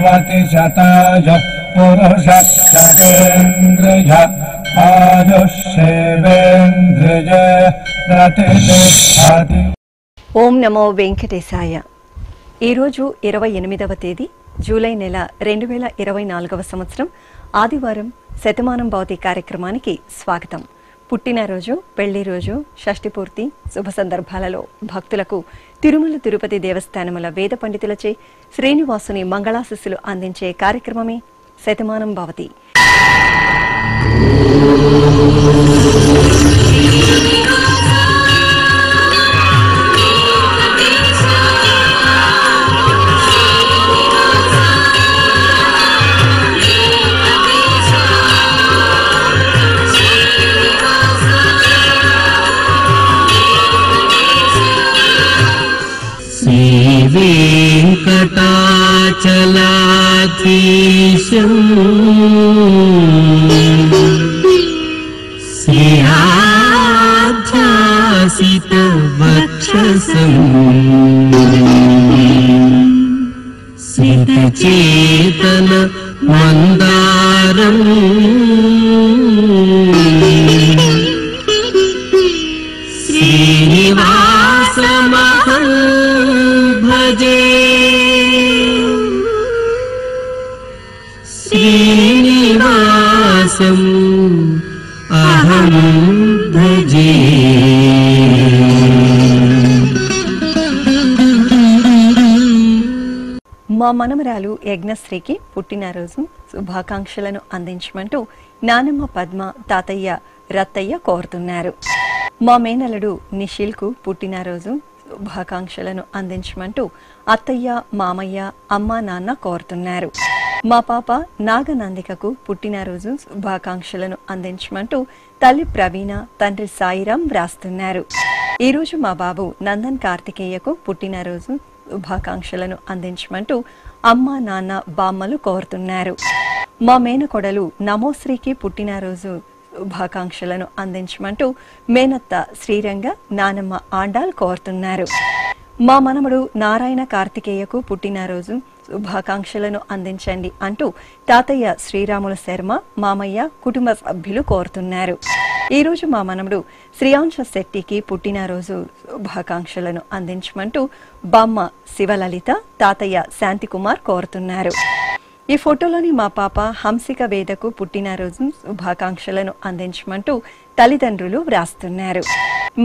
जीवति शताय पुरुष शतेन्द्रिय आयुष्येवेन्द्रिय प्रतिष्ठति। ఓం నమో వెంకటేశాయ. ఈరోజు 28వ తేదీ జూలై నెల 2024వ సంవత్సరం ఆదివారం శతమానం భవతి కార్యక్రమానికి స్వాగతం. పుట్టినరోజు, పెళ్లి రోజు, షష్ఠి పూర్తి శుభ సందర్భాలలో భక్తులకు తిరుమల తిరుపతి దేవస్థానముల వేద పండితులచే శ్రీనివాసుని మంగళాశిస్సులు అందించే కార్యక్రమమే శతమానం భవతి. वेंकटाचलाधीशं श्रीयाध्यासितवक्षसं श्रितचेतन मंदारं श्रीनिवासमहं भजे. श्रीनिवासम् अहं भजे. మా మనమరాలు యజ్ఞశ్రీకి పుట్టినరోజు శుభాకాంక్షలను అందించమంటూ నానమ్మ పద్మ, తాతయ్య రత్తయ్య కోరుతున్నారు. మా మేనలుడు నిషిల్కు పుట్టినరోజు శుభాకాంక్షలను అందించమంటూ అత్తయ్య, మామయ్య, అమ్మ, నాన్న కోరుతున్నారు. మా పాప నాగనందికకు పుట్టినరోజు శుభాకాంక్షలను అందించమంటూ తల్లి ప్రవీణ, తండ్రి సాయిరాం వ్రాస్తున్నారు. ఈరోజు మా బాబు నందన్ కార్తికేయకు పుట్టినరోజు శుభాకాంక్షలను అందించమంటూ అమ్మ, నాన్న, బామ్మలు కోరుతున్నారు. మా మేనకొడలు నమోశ్రీకి పుట్టినరోజు శుభాకాంక్షలను అందించమంటూ మేనత్త శ్రీరంగ, నానమ్మ ఆండాల్ కోరుతున్నారు. మా మనమడు నారాయణ కార్తికేయకు పుట్టినరోజు శుభాకాంక్షలను అందించండి అంటూ తాతయ్య శ్రీరాముల శర్మ, మామయ్య, కుటుంబ సభ్యులు కోరుతున్నారు. ఈరోజు మా మనమడు శ్రీయాంశ శెట్టికి పుట్టినరోజు శుభాకాంక్షలను అందించమంటూ బామ్మ శివలలిత, తాతయ్య శాంతికుమార్ కోరుతున్నారు. ఈ ఫోటోలోని మా పాప హంసిక వేదకు పుట్టినరోజు శుభాకాంక్షలను అందించమంటూ తల్లిదండ్రులు వ్రాస్తున్నారు.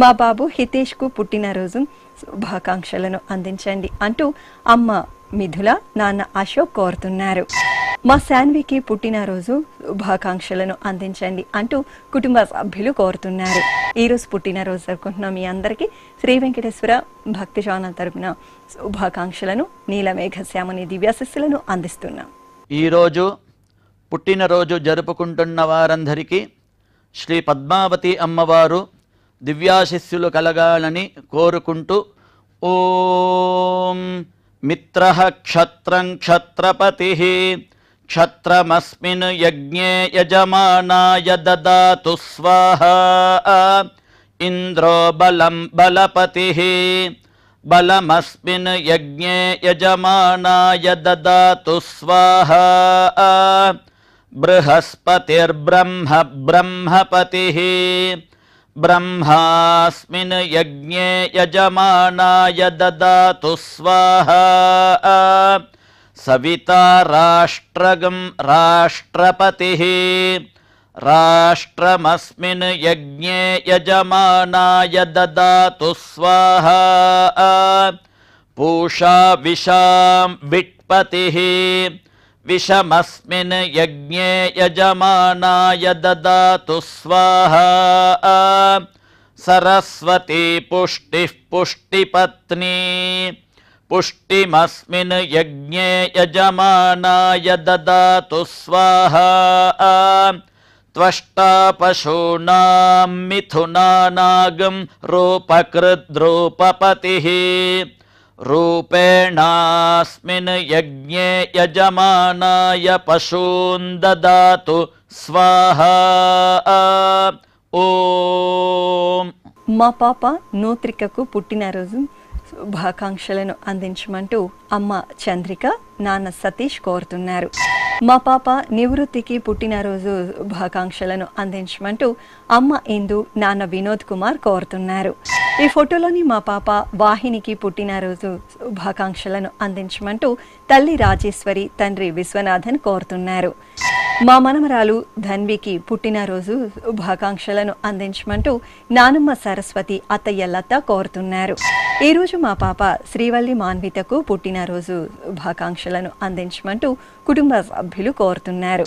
మా బాబు హితేష్ కు పుట్టినరోజు శుభాకాంక్షలను అందించండి అంటూ అమ్మ మిథుల, నాన్న అశోక్ కోరుతున్నారు. మా శాన్వికి పుట్టినరోజు శుభాకాంక్షలను అందించండి అంటూ కుటుంబ సభ్యులు కోరుతున్నారు. ఈరోజు పుట్టినరోజు జరుపుకుంటున్న మీ అందరికీ శ్రీ వెంకటేశ్వర భక్తి ఛానల్ తరపున శుభాకాంక్షలను, నీలమేఘశ్యామని దివ్యాశిస్సులను అందిస్తున్నాం. ఈరోజు పుట్టినరోజు జరుపుకుంటున్న వారందరికీ శ్రీ పద్మావతి అమ్మవారు దివ్యాశిస్సులు కలగాలని కోరుకుంటూ ఓం మిత్రః క్షత్రం క్షత్రపతిః క్షత్రమస్మిన్ యజ్ఞే యజమానాయ దదాతు స్వాహా ఇంద్రో బలం బలపతిః బలమస్మిన్ యజ్ఞే యజమానాయ దదాతు స్వాహా బృహస్పతిర్బ్రహ్మ బ్రహ్మపతిః బ్రహ్మాస్మిన్ యజ్ఞే యజమానాయ దదాతు స్వాహా సవితా రాష్ట్రగం రాష్ట్రపతిః రాష్ట్రమస్మిన్ యజ్ఞే యజమానాయ దదాతు స్వాహా పూషా విషాం విట్పతిః విషమస్మిన్ యజ్ఞే యజమానాయ దదాతు స్వాహా సరస్వతీ పుష్టిః పుష్టిపత్నీ పుష్టిమస్మిన్ యజ్ఞే యజమానాయ దదాతు స్వాహా త్వష్టా పశూనాం మిథునానాగం రూపకృద్రూపపతిః రూపేణాస్మిన్ యజ్ఞే యజమానాయ పశూన్ దదాతు స్వాహా ఓం. మా పాప నూత్రికకు పుట్టినరోజు శుభాకాంక్షలను అందించమంటూ అమ్మ చంద్రిక, నాన్న సతీష్ కోరుతున్నారు. మా పాప నివృత్తికి పుట్టినరోజు శుభాకాంక్షలను అందించమంటూ అమ్మ ఇందు, నాన్న వినోద్ కుమార్ కోరుతున్నారు. ఈ ఫోటోలోని మా పాప వాహినికి పుట్టినరోజు శుభాకాంక్షలను అందించమంటూ తల్లి రాజేశ్వరి, తండ్రి విశ్వనాథన్ కోరుతున్నారు. మా మనమరాలు ధన్వికి పుట్టినరోజు శుభాకాంక్షలను అందించమంటూ నానమ్మ సరస్వతి, అత్తయ్య లత కోరుతున్నారు. ఈరోజు మా పాప శ్రీవల్లి మాన్వితకు పుట్టినరోజు శుభాకాంక్షలను అందించమంటూ కుటుంబ సభ్యులు కోరుతున్నారు.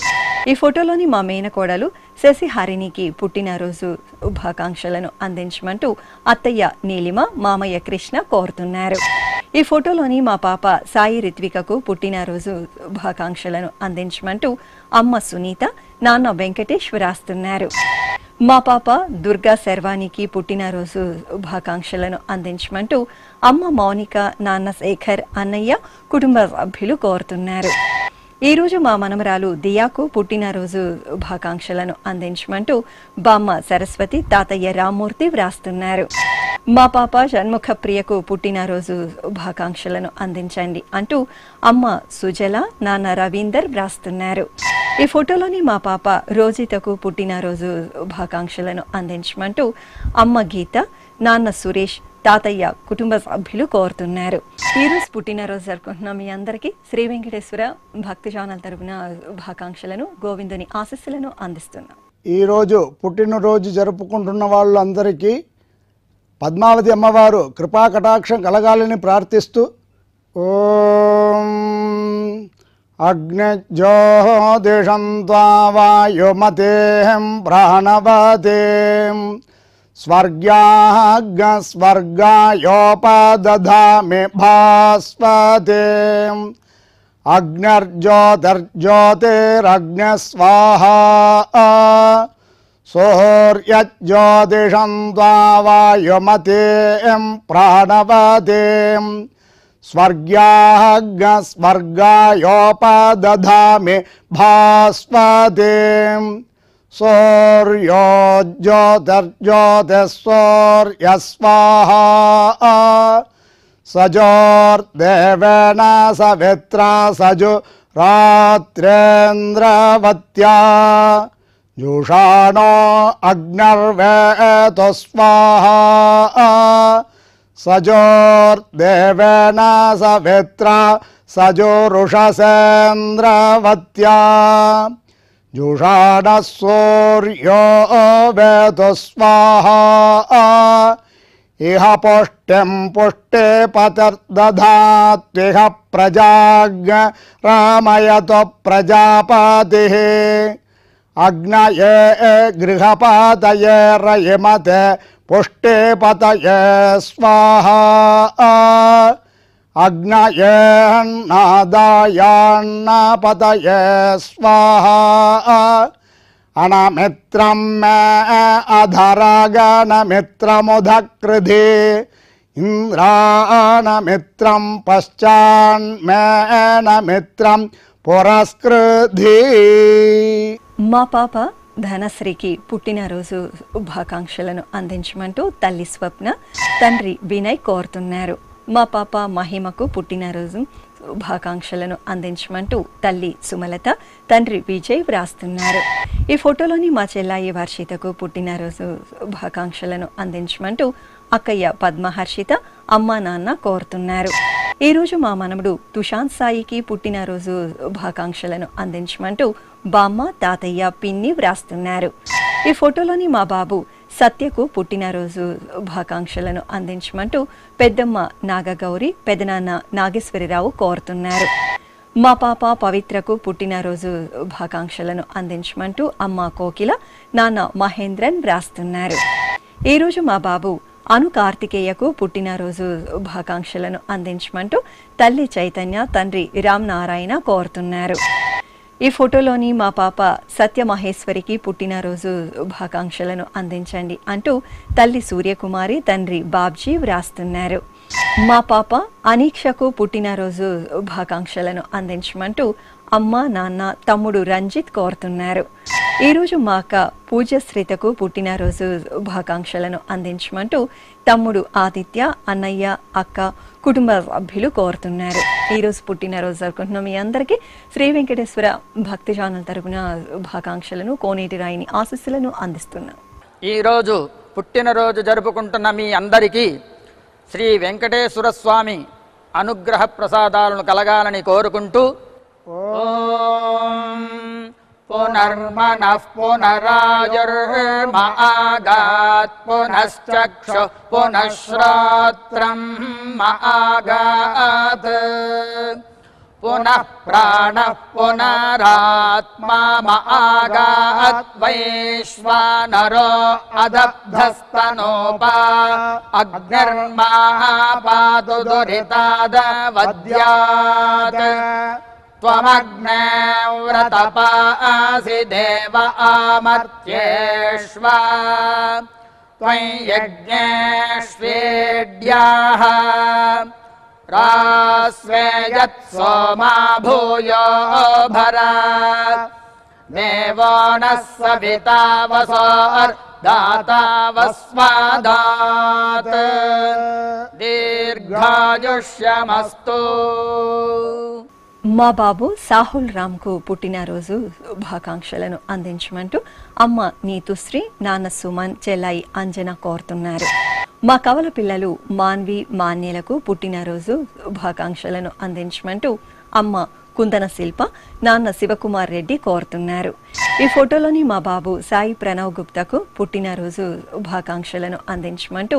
ఈ ఫోటోలోని మా మేనకోడలు శశిహారినికి పుట్టినరోజు శుభాకాంక్షలను అందించమంటూ అత్తయ్య నీలిమ, మామయ్య కృష్ణ కోరుతున్నారు. ఈ ఫోటోలోని మా పాప సాయి రిత్వికకు పుట్టినరోజు శుభాకాంక్షలను అందించమంటూ అమ్మ సునీత, నాన్న వెంకటేష్ వ్రాస్తున్నారు. మా పాప దుర్గా శర్వానికి పుట్టినరోజు శుభాకాంక్షలను అందించమంటూ అమ్మ మౌనిక, నాన్న శేఖర్, అన్నయ్య, కుటుంబ సభ్యులు కోరుతున్నారు. ఈరోజు మా మనమరాలు దియాకు పుట్టినరోజు శుభాకాంక్షలను అందించమంటూ బామ్మ సరస్వతి, తాతయ్య రామ్మూర్తి వ్రాస్తున్నారు. మా పాప షణ్ముఖ ప్రియకు పుట్టినరోజు శుభాకాంక్షలను అందించండి అంటూ అమ్మ సుజల, నాన్న రవీందర్ వ్రాస్తున్నారు. ఈ ఫోటోలోని మా పాప రోజీతకు పుట్టినరోజు శుభాకాంక్షలను అందించమంటూ అమ్మ గీత, నాన్న సురేష్, తాతయ్య, కుటుంబ సభ్యులు కోరుతున్నారు. ఈరోజు పుట్టినరోజు జరుపుకుంటున్నాం మీ అందరికీ శ్రీ వెంకటేశ్వర భక్తి ఛానల్ తరపున శుభాకాంక్షలను, గోవిందుని ఆశీస్సులను అందిస్తున్నాం. ఈరోజు పుట్టినరోజు జరుపుకుంటున్న వాళ్ళందరికీ పద్మావతి అమ్మవారు కృపా కటాక్షం కలగాలని ప్రార్థిస్తూ ఓం అగ్నిజ్యోతిషం త్వా వాయుమతేహం ప్రాణవతేం స్వర్గాయోపదధామి భాస్వతేం అగ్నిర్జ్యోతిర్జ్యోతిరగ్నిస్వాహా సూర్యజ్యోతిషం త్వా వాయుమతేం ప్రాణవతేం స్వర్గాయోపదధామి భాస్వతేం సూర్యో జ్యోతిర్జ్యోతిస్సూర్యస్వాహా సజోర్దేవేన సవిత్రా సజురాత్రేంద్రవత్యా జుషాణో అగ్నిర్వేతో స్వాహా సజోర్దేవేన సవిత్రా సజురుషసేంద్రవత్యా జుషాణ సూర్యో వేతో స్వాహా ఇహ పుష్టిం పుష్టే పతిర్దధాత్విహ ప్రజాజ్ఞ రామయతో ప్రజాపతిః అగ్నయే గృహపాతయే రయమతే పుష్టే పతయే స్వాహా అగ్నయేన్నాదాయాన్నపతయే స్వాహా అనమిత్రం మే అధరాగణమిత్రముధకృధి ఇంద్రాణమిత్రం పశ్చాన్మేనమిత్రం పురస్కృధి. మా పాప ధనశ్రీకి పుట్టినరోజు శుభాకాంక్షలను అందించమంటూ తల్లి స్వప్న, తండ్రి వినయ్ కోరుతున్నారు. మా పాప మహిమకు పుట్టినరోజు శుభాకాంక్షలను అందించమంటూ తల్లి సుమలత, తండ్రి విజయ్ వ్రాస్తున్నారు. ఈ ఫోటోలోని మా చెల్లాయి వర్షితకు పుట్టినరోజు శుభాకాంక్షలను అందించమంటూ అక్కయ్య పద్మహర్షిత, అమ్మ నాన్న కోరుతున్నారు. ఈరోజు మా మనముడు తుషాంత్ సాయికి పుట్టినరోజు శుభాకాంక్షలను అందించమంటూ బామ్మ, తాతయ్య, పిన్ని వ్రాస్తున్నారు. ఈ ఫోటోలోని మా బాబు సత్యకు పుట్టినరోజు శుభాకాంక్షలను అందించమంటూ పెద్దమ్మ నాగగౌరి, పెదనాన్న నాగేశ్వరిరావు కోరుతున్నారు. మా పాప పవిత్రకు పుట్టినరోజు శుభాకాంక్షలను అందించమంటూ అమ్మ కోకిల, నాన్న మహేంద్రన్ వ్రాస్తున్నారు. ఈరోజు మా బాబు అను కార్తికేయకు పుట్టినరోజు శుభాకాంక్షలను అందించమంటూ తల్లి చైతన్య, తండ్రి రామ్ నారాయణ కోరుతున్నారు. ఈ ఫోటోలోని మా పాప సత్యమహేశ్వరికి పుట్టినరోజు శుభాకాంక్షలను అందించండి అంటూ తల్లి సూర్యకుమారి, తండ్రి బాబ్జీ వ్రాస్తున్నారు. మా పాప అనీక్షకు పుట్టినరోజు శుభాకాంక్షలను అందించమంటూ అమ్మ, నాన్న, తమ్ముడు రంజిత్ కోరుతున్నారు. ఈరోజు మా అక్క పూజశ్రీతకు పుట్టినరోజు శుభాకాంక్షలను అందించమంటూ తమ్ముడు ఆదిత్య, అన్నయ్య, అక్క, కుటుంబ సభ్యులు కోరుతున్నారు. ఈరోజు పుట్టినరోజు జరుపుకుంటున్న మీ అందరికీ శ్రీ వెంకటేశ్వర భక్తి ఛానల్ తరపున శుభాకాంక్షలను, కోనేటి రాయిని ఆశీస్సులను అందిస్తున్నాం. ఈరోజు పుట్టినరోజు జరుపుకుంటున్న మీ అందరికీ శ్రీ వెంకటేశ్వర స్వామి అనుగ్రహ ప్రసాదాలను కలగాలని కోరుకుంటూ ఓం పునర్మనః పునరాయుర్మాగాత్ పునశ్చక్షు పునఃశ్రోత్రం మాగాత్ పునః ప్రాణః పునరాత్మా మాగాత్ వైశ్వానరో అదబ్ధస్తనోపా అగ్నిర్మాపాతు దురితాదవద్యాత్ త్వమగ్నే వ్రతపాసి దేవ ఆమర్త్యేష్వా త్వం యజ్ఞేష్వేడ్యాః రాస్వేయత్ సోమా భూయో భరా దేవో నః సవితా వసోర్దాతా వస్వాదాత్ దీర్ఘాయుష్యమస్తు. మా బాబు సాహుల్ రామ్కు పుట్టినరోజు శుభాకాంక్షలను అందించమంటూ అమ్మ నీతుశ్రీ, నాన్న సుమన్, చెల్లాయి అంజన కోరుతున్నారు. మా కవల పిల్లలు మాన్వి, మాన్యలకు పుట్టినరోజు శుభాకాంక్షలను అందించమంటూ అమ్మ కుందన శిల్ప, నాన్న శివకుమార్ రెడ్డి కోరుతున్నారు. ఈ ఫోటోలోని మా బాబు సాయి ప్రణవ్ గుప్తాకు పుట్టినరోజు శుభాకాంక్షలను అందించమంటూ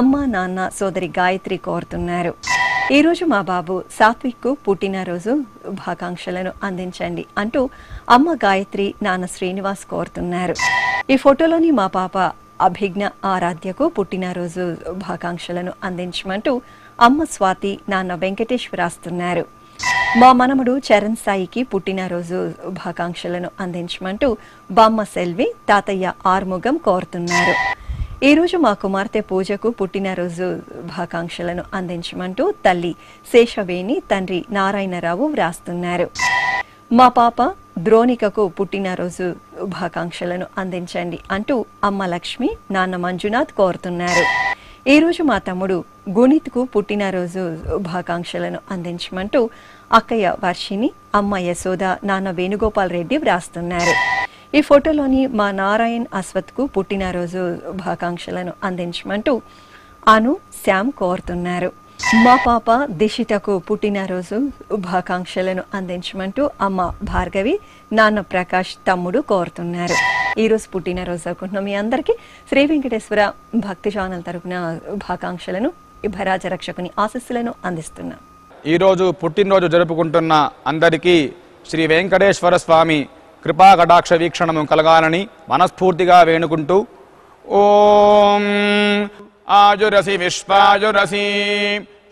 అమ్మ, నాన్న, సోదరి గాయత్రి కోరుతున్నారు. ఈరోజు మా బాబు సాత్విక్కు పుట్టినరోజు శుభాకాంక్షలను అందించండి అంటూ అమ్మ గాయత్రి, నాన్న శ్రీనివాస్ కోరుతున్నారు. ఈ ఫోటోలోని మా పాప అభిజ్ఞ ఆరాధ్యకు పుట్టినరోజు శుభాకాంక్షలను అందించమంటూ అమ్మ స్వాతి, నాన్న వెంకటేష్ రాస్తున్నారు. మా మనముడు చరణ్ సాయికి పుట్టినరోజు శుభాకాంక్షలను అందించమంటూ బామ్మ సెల్వి, తాతయ్య ఆర్ముగం కోరుతున్నారు. ఈరోజు మా కుమార్తె పూజకు పుట్టినరోజు శుభాకాంక్షలను అందించమంటూ తల్లి శేషవేణి, తండ్రి నారాయణరావు వ్రాస్తున్నారు. మా పాప ద్రోణికకు పుట్టినరోజు శుభాకాంక్షలను అందించండి అంటూ అమ్మ లక్ష్మి, నాన్న మంజునాథ్ కోరుతున్నారు. ఈరోజు మా తమ్ముడు గుణిత్కు పుట్టినరోజు శుభాకాంక్షలను అందించమంటూ అక్కయ్య వర్షిని, అమ్మ యశోద, నాన్న వేణుగోపాల్ రెడ్డి వ్రాస్తున్నారు. ఈ ఫోటోలోని మా నారాయణ్ అశ్వత్కు పుట్టినరోజు శుభాకాంక్షలను అందించమంటూ అను, శ్యామ్ కోరుతున్నారు. మా పాప దిశితకు పుట్టినరోజు శుభాకాంక్షలను అందించమంటూ అమ్మ భార్గవి, నాన్న ప్రకాష్, తమ్ముడు కోరుతున్నారు. ఈరోజు పుట్టినరోజు జరుపుకుంటున్న మీ అందరికీ శ్రీ వెంకటేశ్వర భక్తి ఛానల్ తరపున శుభాకాంక్షలను, ఇభరాజ రక్షకుని ఆశీస్సులను అందిస్తున్నాం. ఈరోజు పుట్టినరోజు జరుపుకుంటున్న అందరికీ శ్రీ వెంకటేశ్వర స్వామి కృపా కటాక్ష వీక్షణము కలగాలని మనస్ఫూర్తిగా వేణుకుంటూ ఓం ఆయురసి విశ్వాయురసి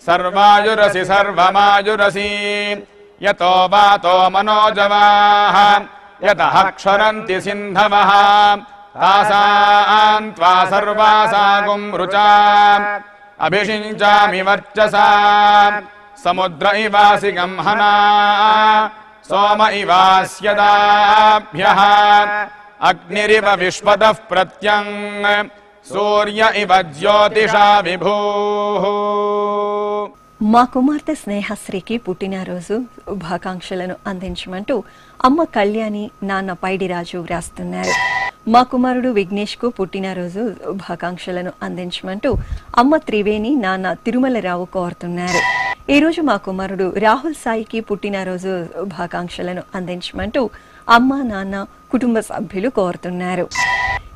సర్వాయురసి సర్వమాయురసి యతో వాతో మనోజవాః యతః క్షరంతి సింధవః తాసాం త్వా సర్వాసాగుం రుచా అభిషించామి వర్చసా సముద్ర ఇవాసి గంహనా సోమ ఇవాస్యదాభ్యః అగ్నిరివ విశ్వతః ప్రత్యం సూర్య ఇవ జ్యోతిషా విభూః. మా కుమార్తె స్నేహశ్రీకి పుట్టినరోజు శుభాకాంక్షలను అందించమంటూ అమ్మ కళ్యాణి, నాన్న పైడిరాజు వ్రాస్తున్నారు. మా కుమారుడు విఘ్నేష్కు పుట్టినరోజు శుభాకాంక్షలను అందించమంటూ అమ్మ త్రివేణి, నాన్న తిరుమలరావు కోరుతున్నారు. ఈరోజు మా కుమారుడు రాహుల్ సాయికి పుట్టినరోజు శుభాకాంక్షలను అందించమంటూ అమ్మ, నాన్న, కుటుంబ సభ్యులు కోరుతున్నారు.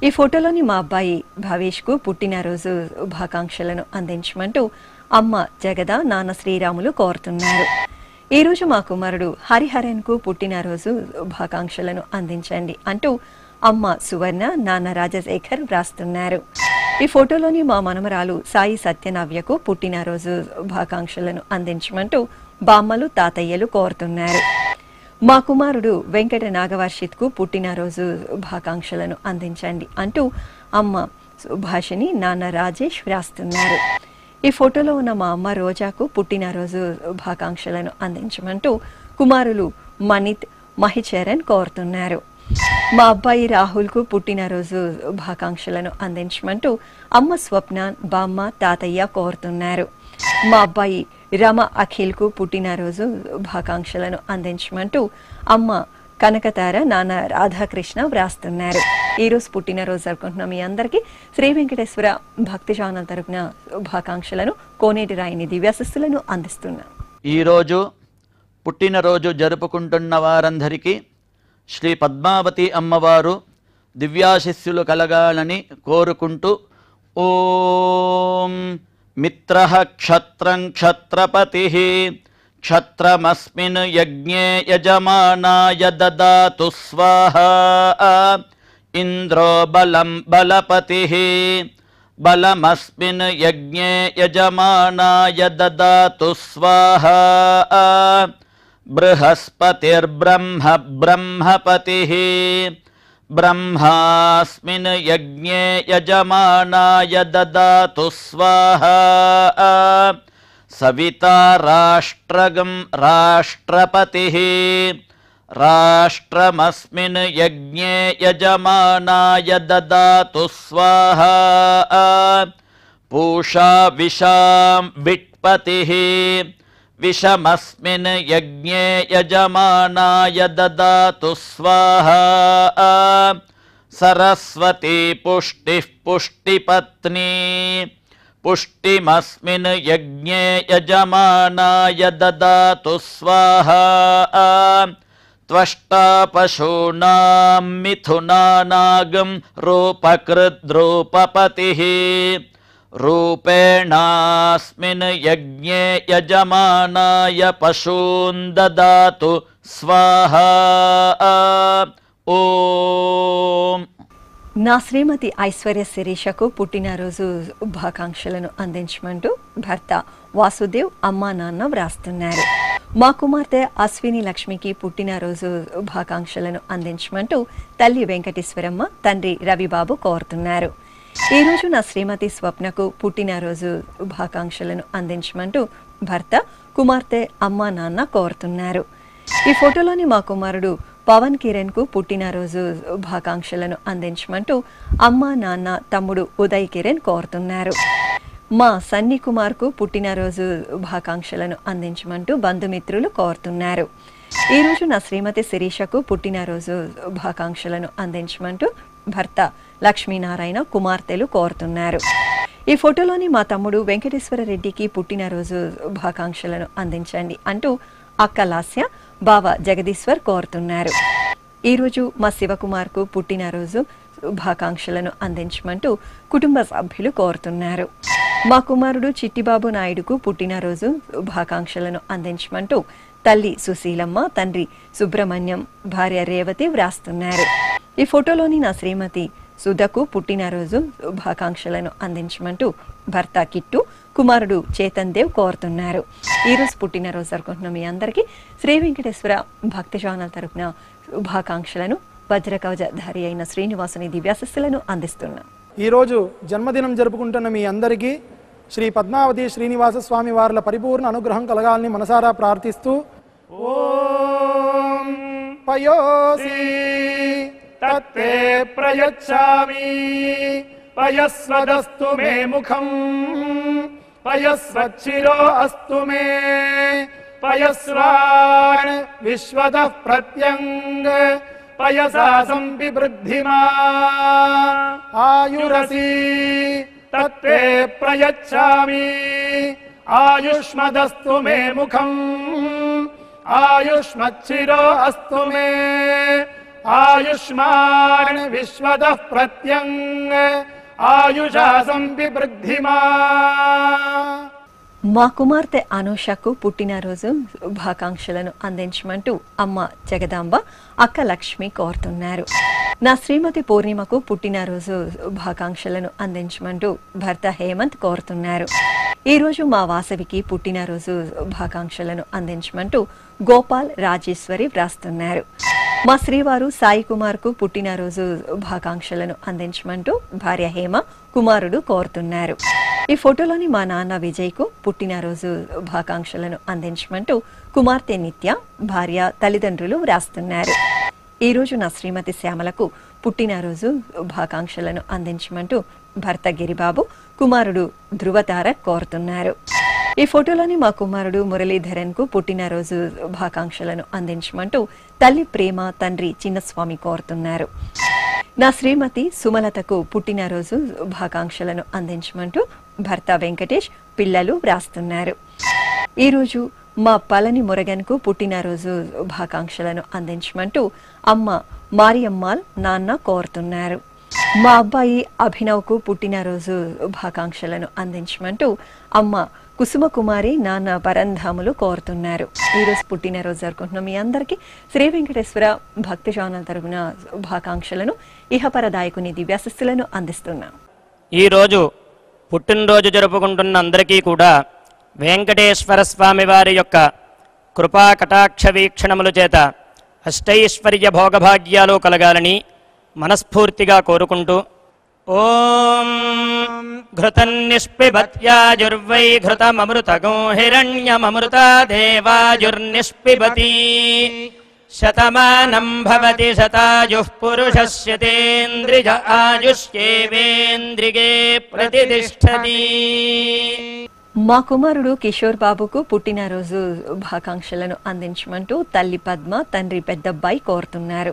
ఈ ఫోటోలోని మా అబ్బాయి భవేష్కు పుట్టినరోజు శుభాకాంక్షలను అందించమంటూ అమ్మ జగద, నాన్న శ్రీరాములు కోరుతున్నారు. ఈరోజు మా కుమారుడు హరిహరన్కు పుట్టినరోజు శుభాకాంక్షలను అందించండి అంటూ అమ్మ సువర్ణ, నాన్న రాజశేఖర్ వ్రాస్తున్నారు. ఈ ఫోటోలోని మా మనమరాలు సాయి సత్యనవ్యకు పుట్టినరోజు శుభాకాంక్షలను అందించమంటూ బామ్మలు, తాతయ్యలు కోరుతున్నారు. మా కుమారుడు వెంకట నాగవర్షిత్కు పుట్టినరోజు శుభాకాంక్షలను అందించండి అంటూ అమ్మ సుభాషిని, నాన్న రాజేష్ వ్రాస్తున్నారు. ఈ ఫోటోలో ఉన్న మా అమ్మ రోజాకు పుట్టినరోజు శుభాకాంక్షలను అందించమంటూ కుమారులు మనిత్, మహిచరణ్ కోరుతున్నారు. మా అబ్బాయి రాహుల్కు పుట్టినరోజు శుభాకాంక్షలను అందించమంటూ అమ్మ స్వప్న, బామ్మ, తాతయ్య కోరుతున్నారు. మా అబ్బాయి రమ అఖిల్కు పుట్టినరోజు శుభాకాంక్షలను అందించమంటూ అమ్మ కనకతార, నాన్న రాధాకృష్ణ వ్రాస్తున్నారు. ఈరోజు పుట్టినరోజు జరుపుకుంటున్న మీ అందరికీ శ్రీ వెంకటేశ్వర భక్తి ఛానల్ తరపున శుభాకాంక్షలను, కోనేటి రాయిని దివ్యాశిస్సులను అందిస్తున్నాం. ఈరోజు పుట్టినరోజు జరుపుకుంటున్న వారందరికీ శ్రీ పద్మావతి అమ్మవారు దివ్యాశిస్సులు కలగాలని కోరుకుంటూ ఓం మిత్రః క్షత్రం క్షత్రపతిః క్షత్రమస్మిన్ యజ్ఞే యజమానాయ దదాతు స్వాహా ఇంద్రో బలం బలపతిః బలమస్మిన్ యజ్ఞే యజమానాయ దదాతు స్వాహా బృహస్పతిర్బ్రహ్మ బ్రహ్మపతిః బ్రహ్మాస్మిన్ యజ్ఞే యజమానాయ దదాతు స్వాహా సవితా రాష్ట్రగం రాష్ట్రపతిః రాష్ట్రమస్మిన్ యజ్ఞే యజమానాయ దదాతు స్వాహా పూషా విషాం విట్పతిః విషమస్మిన్ యజ్ఞే యజమానాయ దదాతు స్వాహా సరస్వతీ పుష్టిః పుష్టిపత్నీ పుష్టిమస్మిన్ యజ్ఞే యజమానాయ దదాతు స్వాహా త్వష్టా పశూనాం మిథునానాగం రూపకృద్రూపపతిః రూపేణాస్మిన్ యజ్ఞే యజమానాయ పశూన్ దదాతు స్వాహా ఓం. నా శ్రీమతి ఐశ్వర్య శిరీషకు పుట్టినరోజు శుభాకాంక్షలను అందించమంటూ భర్త వాసుదేవ్, అమ్మా నాన్న వ్రాస్తున్నారు. మా కుమార్తె అశ్విని లక్ష్మికి పుట్టినరోజు శుభాకాంక్షలను అందించమంటూ తల్లి వెంకటేశ్వరమ్మ, తండ్రి రవిబాబు కోరుతున్నారు. ఈరోజు నా శ్రీమతి స్వప్నకు పుట్టినరోజు శుభాకాంక్షలను అందించమంటూ భర్త, కుమార్తె, అమ్మా నాన్న కోరుతున్నారు. ఈ ఫోటోలోని మా కుమారుడు పవన్ కిరణ్ కు పుట్టినరోజు శుభాకాంక్షలను అందించమంటూ అమ్మా నాన్న, తమ్ముడు ఉదయ్ కిరణ్ కోరుతున్నారు. మా సన్నీ కుమార్ కు పుట్టినరోజు శుభాకాంక్షలను అందించమంటూ బంధుమిత్రులు కోరుతున్నారు. ఈరోజు నా శ్రీమతి శిరీషకు పుట్టినరోజు శుభాకాంక్షలను అందించమంటూ భర్త లక్ష్మీనారాయణ, కుమార్తెలు కోరుతున్నారు. ఈ ఫోటోలోని మా తమ్ముడు వెంకటేశ్వర రెడ్డికి పుట్టినరోజు శుభాకాంక్షలను అందించండి అంటూ అక్క లాస్య, బావ జగదీశ్వర్ కోరుతున్నారు. ఈరోజు మా శివకుమార్కు పుట్టినరోజు శుభాకాంక్షలను అందించమంటూ కుటుంబ సభ్యులు కోరుతున్నారు. మా కుమారుడు చిట్టిబాబు నాయుడుకు పుట్టినరోజు శుభాకాంక్షలను అందించమంటూ తల్లి సుశీలమ్మ, తండ్రి సుబ్రహ్మణ్యం, భార్య రేవతి వ్రాస్తున్నారు. ఈ ఫోటోలోని నా శ్రీమతి సుధకు పుట్టినరోజు శుభాకాంక్షలను అందించమంటూ భర్త కిట్టు, కుమారుడు చేతన్ దేవ్ కోరుతున్నారు. ఈరోజు పుట్టినరోజు జరుపుకుంటున్న మీ అందరికీ శ్రీ వెంకటేశ్వర భక్తి ఛానల్ తరపున శుభాకాంక్షలను, వజ్రకవచధారి అయిన శ్రీనివాసుని దివ్యాశిస్సులను అందిస్తున్నాం. ఈరోజు జన్మదినం జరుపుకుంటున్న మీ అందరికీ శ్రీ పద్మావతి శ్రీనివాస స్వామి వార్ల పరిపూర్ణ అనుగ్రహం కలగాలని మనసారా ప్రార్థిస్తూ ఓం పయోసి తత్తే ప్రయచ్చామి పయస్వదస్తు మే ముఖం పయస్వచ్చిరో అస్తు మే పయస్వాన్ విశ్వతః ప్రత్యంగ పయసా సంపివృద్ధిమా ఆయురసి తత్తే ప్రయచ్చామి ఆయుష్మదస్తు మే ముఖం ఆయుష్మచ్చిరో అస్తు మే ఆయుష్మాన్ విశ్వతః ప్రత్యంగ ఆయుషా సంపివృద్ధిమా. మా కుమార్తె అనూషకు పుట్టినరోజు శుభాకాంక్షలను అందించమంటూ అమ్మ జగదాంబ, అక్క లక్ష్మి కోరుతున్నారు. నా శ్రీమతి పూర్ణిమకు పుట్టినరోజు శుభాకాంక్షలను అందించమంటూ భర్త హేమంత్ కోరుతున్నారు. ఈరోజు మా వాసవికి పుట్టినరోజు శుభాకాంక్షలను అందించమంటూ గోపాల్, రాజేశ్వరి వ్రాస్తున్నారు. మా శ్రీవారు సాయి కుమార్ కు పుట్టినరోజు శుభాకాంక్షలను అందించమంటూ భార్య హేమ, కుమారుడు కోరుతున్నారు. ఈ ఫోటోలోని మా నాన్న విజయ్ కు పుట్టినరోజు శుభాకాంక్షలను అందించమంటూ కుమార్తె నిత్య, భార్య, తల్లిదండ్రులు వ్రాస్తున్నారు. ఈరోజు నా శ్రీమతి శ్యామలకు పుట్టినరోజు శుభాకాంక్షలను అందించమంటూ భర్త గిరిబాబు, కుమారుడు ధృవతార కోరుతున్నారు. ఈ ఫోటోలోని మా కుమారుడు మురళీధరన్ కు పుట్టినరోజు శుభాకాంక్షలను అందించమంటూ తల్లి ప్రేమ, తండ్రి చిన్నస్వామి కోరుతున్నారు. నా శ్రీమతి సుమలతకు పుట్టినరోజు శుభాకాంక్షలను అందించమంటూ భర్త వెంకటేష్, పిల్లలు వ్రాస్తున్నారు. ఈరోజు మా పళని మురగన్ కు పుట్టినరోజు శుభాకాంక్షలను అందించమంటూ అమ్మ మారియమ్మాల్, నాన్న కోరుతున్నారు. మా అబ్బాయి అభినవ్ కు పుట్టినరోజు శుభాకాంక్షలను అందించమంటూ అమ్మ కుసుమకుమారి, నాన్న పరంధాములు కోరుతున్నారు. ఈరోజు పుట్టినరోజు జరుపుకుంటున్న మీ అందరికీ శ్రీ వెంకటేశ్వర భక్తి ఛానల్ తరపున శుభాకాంక్షలను, ఇహపరదాయకుని దివ్యాశిస్సులను అందిస్తున్నాం. ఈరోజు పుట్టినరోజు జరుపుకుంటున్న అందరికీ కూడా వెంకటేశ్వర స్వామి వారి యొక్క కృపా కటాక్ష వీక్షణముల చేత అష్టైశ్వర్య భోగభాగ్యాలు కలగాలని మనస్ఫూర్తిగా కోరుకుంటూ ఓం ఘృతన్నిష్పిబత్యాజుర్వై ఘృతమమృతగో హిరణ్యమమృతా దేవాజుర్నిష్పిబతి శతమానం భవతి శతాయుః పురుషస్యతేంద్రియ ఆయుష్యేవేంద్రిగే ప్రతిష్ఠతి. మా కుమారుడు కిషోర్ బాబుకు పుట్టినరోజు శుభాకాంక్షలను అందించమంటూ తల్లి పద్మ, తండ్రి పెద్దబ్బాయి కోరుతున్నారు.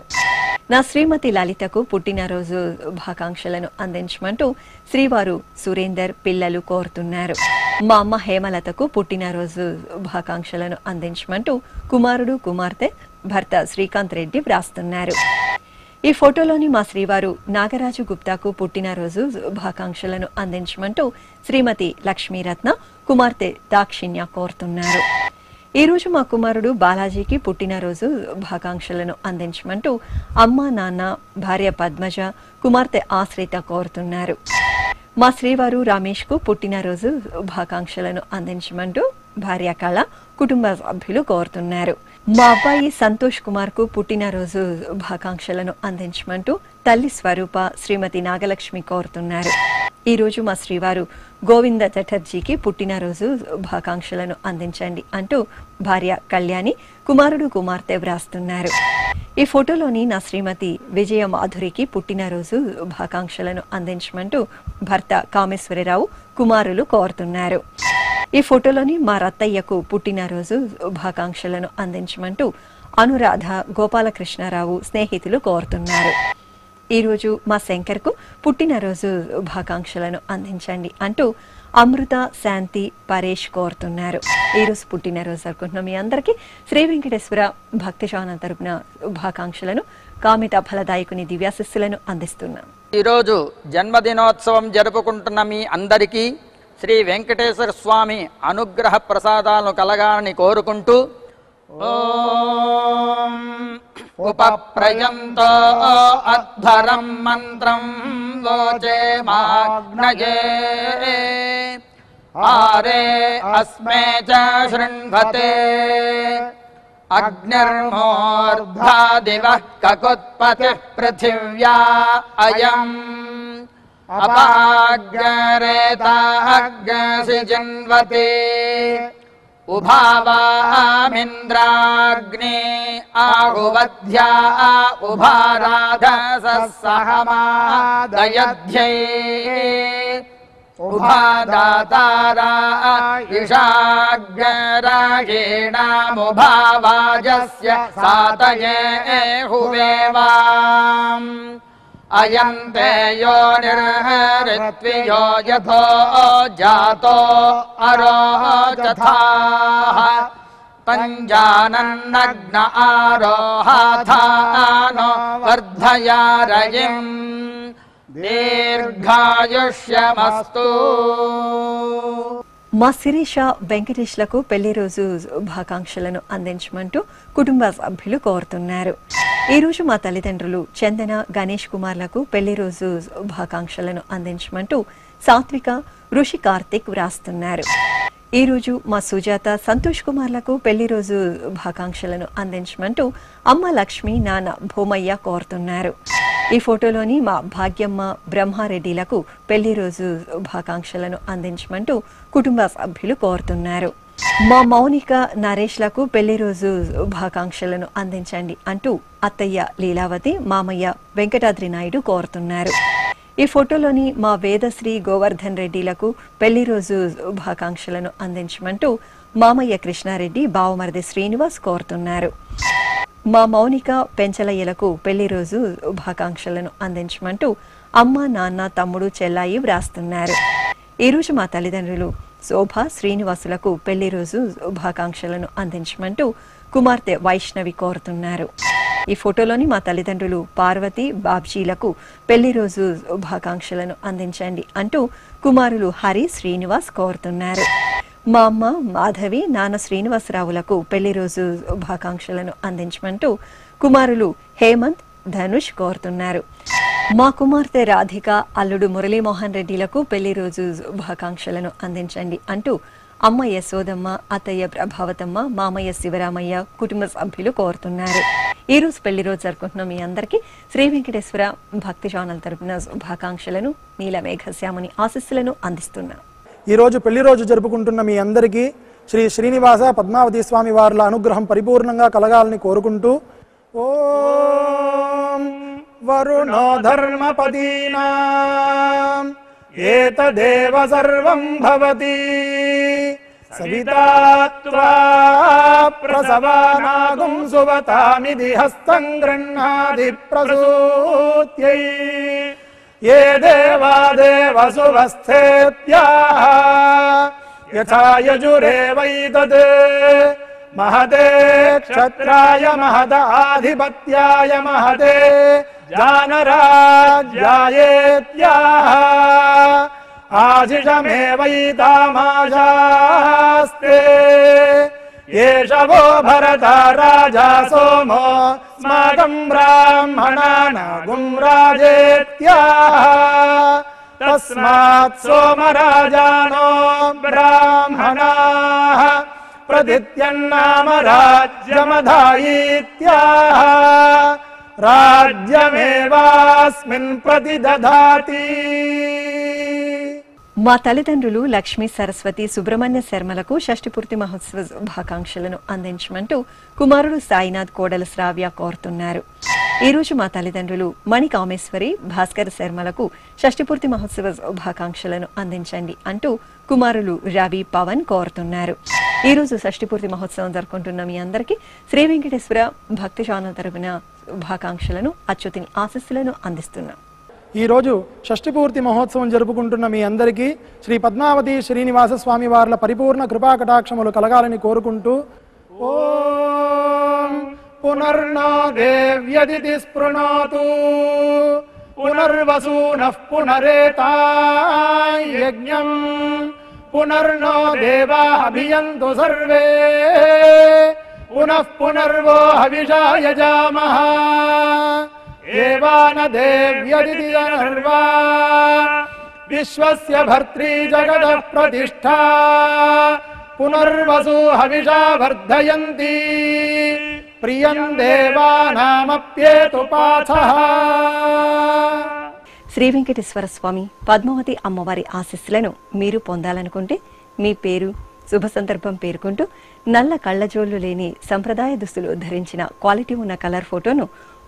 నా శ్రీమతి లలితకు పుట్టినరోజు శుభాకాంక్షలను అందించమంటూ శ్రీవారు సురేందర్, పిల్లలు కోరుతున్నారు. మా అమ్మ హేమలతకు పుట్టినరోజు శుభాకాంక్షలను అందించమంటూ కుమారుడు, కుమార్తె, భర్త శ్రీకాంత్ రెడ్డి వ్రాస్తున్నారు. ఈ ఫోటోలోని మా శ్రీవారు నాగరాజు గుప్తాకు పుట్టినరోజు శుభాకాంక్షలను అందించమంటూ శ్రీమతి లక్ష్మీరత్న, కుమార్తె దాక్షిణ్య కోరుతున్నారు. ఈరోజు మా కుమారుడు బాలాజీకి పుట్టినరోజు శుభాకాంక్షలను అందించమంటూ అమ్మ, నాన్న, భార్య పద్మజ, కుమార్తె ఆశ్రిత కోరుతున్నారు. మా శ్రీవారు రమేష్ కు పుట్టినరోజు శుభాకాంక్షలను అందించమంటూ భార్య కళ, కుటుంబ సభ్యులు కోరుతున్నారు. మా అబ్బాయి సంతోష్ కుమార్ కు పుట్టినరోజు శుభాకాంక్షలను అందించమంటూ తల్లి స్వరూప, శ్రీమతి నాగలక్ష్మి కోరుతున్నారు. ఈరోజు మా శ్రీవారు గోవింద చటర్జీకి పుట్టినరోజు శుభాకాంక్షలను అందించండి అంటూ భార్య కళ్యాణి, కుమారుడు, కుమార్తె వ్రాస్తున్నారు. ఈ ఫోటోలోని నా శ్రీమతి విజయ మాధురికి పుట్టినరోజు శుభాకాంక్షలను అందించమంటూ భర్త కామేశ్వరరావు, కుమారులు కోరుతున్నారు. ఈ ఫోటోలోని మా రత్తయ్యకు పుట్టినరోజు శుభాకాంక్షలను అందించమంటూ అనురాధ, గోపాలకృష్ణారావు, స్నేహితులు కోరుతున్నారు. ఈరోజు మా శంకర్కు పుట్టినరోజు శుభాకాంక్షలను అందించండి అంటూ అమృత, శాంతి, పరేష్ కోరుతున్నారు. ఈరోజు పుట్టినరోజు జరుపుకుంటున్న మీ అందరికీ శ్రీ వెంకటేశ్వర భక్తి ఛానల్ తరపున శుభాకాంక్షలను, కామిత ఫలదాయకుని దివ్యాశిస్సులను అందిస్తున్నాం. ఈరోజు జన్మదినోత్సవం జరుపుకుంటున్న మీ అందరికీ శ్రీ వెంకటేశ్వర స్వామి అనుగ్రహ ప్రసాదాలను కలగాలని కోరుకుంటూ ఓం ఉపప్రయంతో అధ్వరం మంత్రం లోచే మాగ్నయే ఆరే అస్మే చ శృణ్వతే అగ్నిర్మూర్ధ్వా దివః కకుత్పతిః పృథివ్యా అయం అపాగ్రేతాగ్సి జన్వతే ఉభావామింద్రాగ్నే ఆహువధ్యా ఉభారాధసహమాదయధ్యై ఉభాదాతారా ఇషాగ్రాగేణాముభావాజస్య సాతయే హువేవాం అయంతే యో నిర్హరిత్వియో యథో జాతో అరోచథాః పంజానన్నగ్న ఆరోహాథానో వర్ధయారయిం దీర్ఘాయుష్యమస్తు. మా శిరీష, వెంకటేష్లకు పెళ్లి రోజు శుభాకాంక్షలను అందించమంటూ కుటుంబ సభ్యులు కోరుతున్నారు. ఈరోజు మా తల్లిదండ్రులు చందన, గణేష్ కుమార్లకు పెళ్లి రోజు శుభాకాంక్షలను అందించమంటూ సాత్విక, ఋషి కార్తిక్ వ్రాస్తున్నారు. ఈరోజు మా సుజాత, సంతోష్ కుమార్లకు పెళ్లి రోజు శుభాకాంక్షలను అందించమంటూ అమ్మ లక్ష్మి, నాన్న భూమయ్య కోరుతున్నారు. ఈ ఫోటోలోని మా భాగ్యమ్మ, బ్రహ్మారెడ్డిలకు పెళ్లి రోజు శుభాకాంక్షలను అందించమంటూ కుటుంబ సభ్యులు కోరుతున్నారు. మా మౌనిక నరేష్లకు పెళ్లి రోజు శుభాకాంక్షలను అందించండి అంటూ అత్తయ్య లీలావతి, మామయ్య వెంకటాద్రి నాయుడు కోరుతున్నారు. ఈ ఫోటోలోని మా వేదశ్రీ గోవర్ధన్ రెడ్డిలకు పెళ్లి రోజు శుభాకాంక్షలను అందించమంటూ మామయ్య కృష్ణారెడ్డి, బావమరిది శ్రీనివాస్ కోరుతున్నారు. మా మౌనిక పెంచలయ్యలకు పెళ్లి రోజు శుభాకాంక్షలను అందించమంటూ అమ్మ, నాన్న, తమ్ముడు, చెల్లాయి వ్రాస్తున్నారు. ఈరోజు మా తల్లిదండ్రులు శోభ, శ్రీనివాసులకు పెళ్లి రోజు శుభాకాంక్షలను అందించమంటూ కుమార్తె వైష్ణవి కోరుతున్నారు. ఈ ఫోటోలోని మా తల్లిదండ్రులు పార్వతి, బాబ్జీలకు పెళ్లి రోజు శుభాకాంక్షలను అందించండి అంటూ కుమారులు హరి, శ్రీనివాస్ కోరుతున్నారు. మా అమ్మ మాధవి, నాన్న శ్రీనివాసరావులకు పెళ్లి రోజు శుభాకాంక్షలను అందించమంటూ కుమారులు హేమంత్, ధనుష్ కోరుతున్నారు. మా కుమార్తె రాధిక, అల్లుడు మురళీమోహన్ రెడ్డిలకు పెళ్లి రోజు శుభాకాంక్షలను అందించండి అంటూ అమ్మ యశోదమ్మ, అత్తయ్య ప్రభావతమ్మ, మామయ్య శివరామయ్య కుటుంబ సభ్యులు కోరుతున్నారు. ఈ రోజు పెళ్లి రోజు జరుపుకుంటున్న మీ అందరికీ శ్రీ వెంకటేశ్వర భక్తి ఛానల్ తరపున శుభాకాంక్షలను, నీలమేఘశ్యాముని ఆశీస్సులను అందిస్తున్నాం. ఈ రోజు పెళ్లి రోజు జరుపుకుంటున్న మీ అందరికీ శ్రీ శ్రీనివాస పద్మావతి స్వామి వార్ల అనుగ్రహం పరిపూర్ణంగా కలగాలని కోరుకుంటూ ఓం వరుణో ధర్మపదీనాం ఏతదేవ సర్వం భవతి సవితా త్వా ప్రసవానాగుం సువతామిది హస్తం గృహ్ణాది ప్రసూత్యై ये देवा देवसुवस्थेत्याः यथा यजुरेवैतत् महते क्षत्राय महदाधिपत्याय महते जानराज्यायेत्याः आशिषमेवैतामाशास्ते एष वो भरता राजा सोमो स्माकं ब्राह्मणानागुं राजेत्याः तस्मात् सोमराजानो ब्राह्मणाः प्रदित्यन्नाम राज्यमधायीत्याः राज्यमेवास्मिन् प्रतिदधाति. మా తల్లిదండ్రులు లక్ష్మీ, సరస్వతి, సుబ్రహ్మణ్య శర్మలకు షష్ఠిపూర్తి మహోత్సవ శుభాకాంక్షలను అందించమంటూ కుమారుడు సాయినాథ్, కోడల శ్రావ్య కోరుతున్నారు. ఈ రోజు మా తల్లిదండ్రులు మణి కామేశ్వరి, భాస్కర్ శర్మలకు షష్ఠిపూర్తి మహోత్సవ శుభాకాంక్షలను అందించండి అంటూ కుమారులు రవి, పవన్ కోరుతున్నారు. ఈ రోజు షష్ఠిపూర్తి మహోత్సవం జరుపుకుంటున్న మీ అందరికీ శ్రీ వెంకటేశ్వర భక్తి ఛానల్ తరపున శుభాకాంక్షలను, అచ్యుతిని ఆశీస్సులను అందిస్తున్నాం. ఈరోజు షష్ఠిపూర్తి మహోత్సవం జరుపుకుంటున్న మీ అందరికీ శ్రీ పద్మావతి శ్రీనివాస స్వామి వార్ల పరిపూర్ణ కృపాకటాక్షములు కలగాలని కోరుకుంటూ ఓం పునర్నో దేవ్యదితి స్పృణోతు పునర్వసూనః పునరేతాయజ్ఞం పునర్నో దేవా అభియంతు సర్వే పునః పునర్వో హవిషా యజామః ఏవాన దేవ్యదితి అనర్వా విశ్వస్య భర్త్రీ జగదః ప్రతిష్ఠా పునర్వసు హవిషా వర్ధయంతి ప్రియం దేవానామప్యేతు పాథః. శ్రీ వెంకటేశ్వర స్వామి పద్మావతి అమ్మవారి ఆశీస్సులను మీరు పొందాలనుకుంటే మీ పేరు, శుభ సందర్భం పేర్కొంటూ నల్ల కళ్ళజోళ్లు లేని సంప్రదాయ దుస్తులు ధరించిన క్వాలిటీ ఉన్న కలర్ ఫోటోను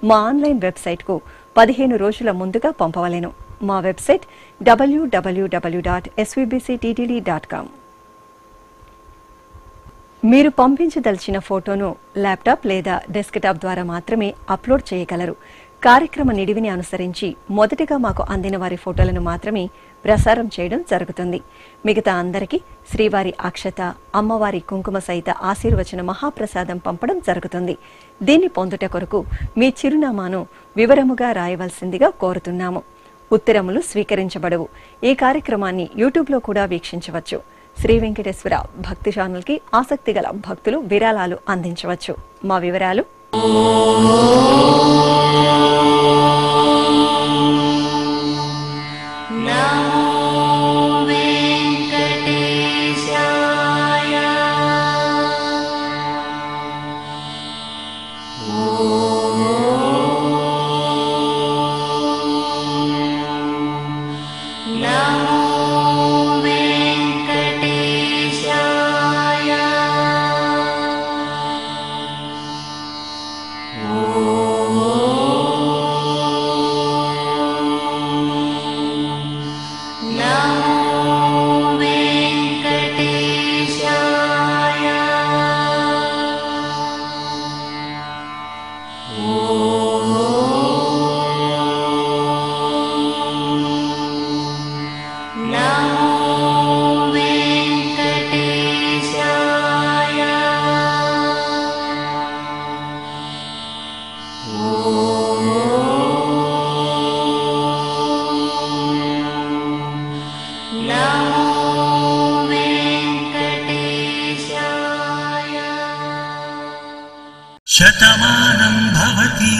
మా ఆన్లైన్ వెబ్సైట్కు 15 రోజుల ముందుగా పంపవలెను. మా వెబ్సైట్ www.svbcttd.com. మీరు పంపించదలిచిన ఫోటోను ల్యాప్టాప్ లేదా డెస్క్టాప్ ద్వారా మాత్రమే అప్లోడ్ చేయగలరు. కార్యక్రమ నిడివిని అనుసరించి మొదటగా మాకు అందిన వారి ఫోటోలను మాత్రమే ప్రసారం చేయడం జరుగుతుంది. మిగతా అందరికీ శ్రీవారి అక్షత, అమ్మవారి కుంకుమ సహిత ఆశీర్వచన మహాప్రసాదం పంపడం జరుగుతుంది. దీన్ని పొందుట కొరకు మీ చిరునామాను వివరముగా రాయవలసిందిగా కోరుతున్నాము. ఉత్తరములు స్వీకరించబడవు. ఈ కార్యక్రమాన్ని యూట్యూబ్లో కూడా వీక్షించవచ్చు. శ్రీ వెంకటేశ్వర భక్తి ఛానల్కి ఆసక్తి గల భక్తులు విరాళాలు అందించవచ్చు. మా వివరాలు నమో వెంకటేశాయ శతమానం భవతి